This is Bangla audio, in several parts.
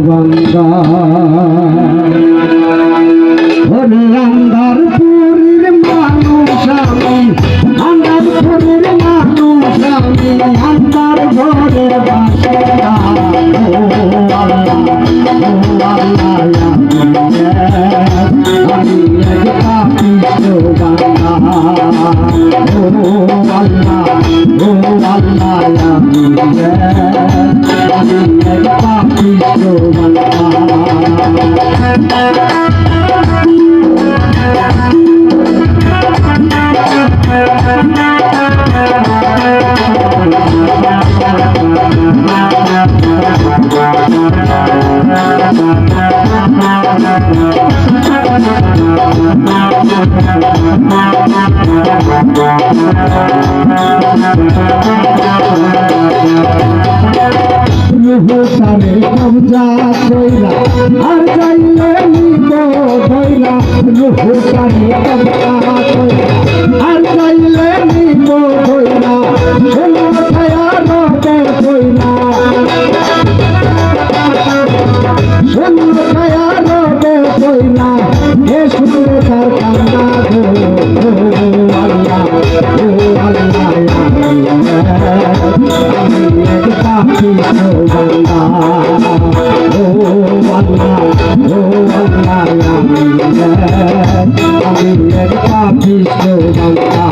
বান্দা ওরে আন্দারপুরের মানুষ আমি আন্দারপুরের মানুষ আমি আন্দার ঘরের বাসিন্দা ও আল্লাহ আমি এক পাপিষ্ঠ বান্দা ও আল্লাহ আমি এক পাপিষ্ঠ বান্দা রুহসানে কবজা কইলা আর যাইলে নিব ধইলা রুহসানে কবজা কইলা আর যাইলে নিব ধইলা শোনো ছায়া রবে কইলা শোনো ছায়া রবে কইলা হে শুনো তার কান্না গো আল্লাহ পাপিষ্ঠ বান্দা ও আল্লাহ আমি এক পাপিষ্ঠ বান্দা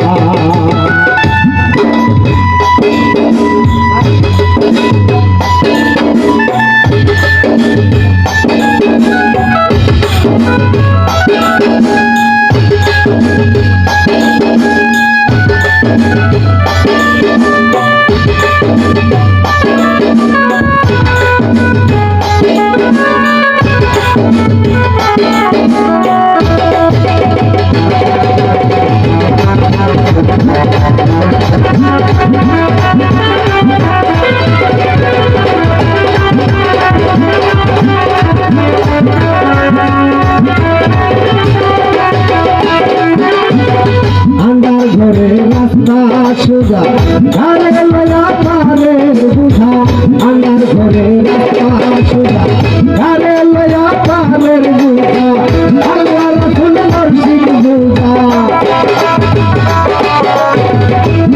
ঘরে রাস্তা সোজা ঘরে লয়া পারে বুঝা আন্দার ঘরে রাস্তা সোজা ঘরে লয়া পারে বুঝা আল্লাহ রাসূল মুর্শিদ বুঝা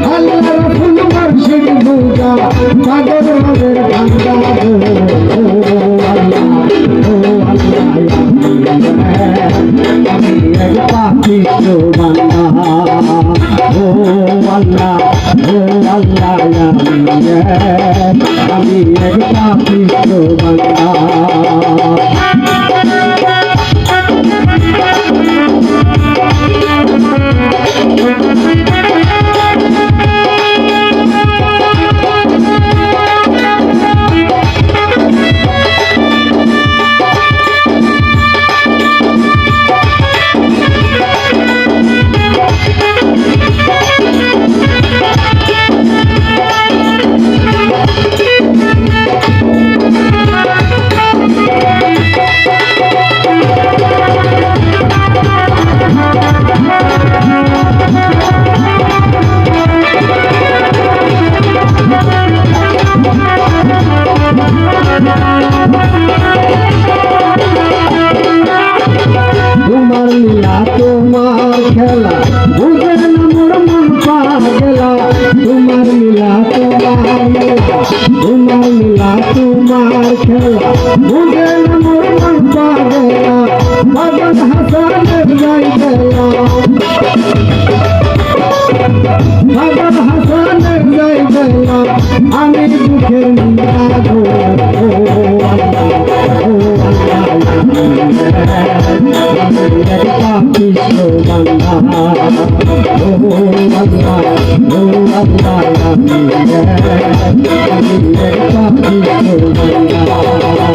আল্লাহ রাসূল মুর্শিদ বুঝা সাগর নদের ভাঙ্গা ও আল্লাহ আমি এক পাপিষ্ঠ বান্দা ও আল্লাহ আমি এক পাপিষ্ঠ বান্দা তোমার লীলা তোমার খেলা বুঝে না মোর মন পাগলা তোমার লীলা তোমার লীলা তোমার খেলা বুঝে না মোর মন পাগলা মদন হাসানের যাই গেলা মদন হাসানের যাই গেলা আমি দুঃখের নিন্দা গো পাপিষ্ঠ বান্দা ও আল্লাহ আমি এক পাপিষ্ঠ বান্দা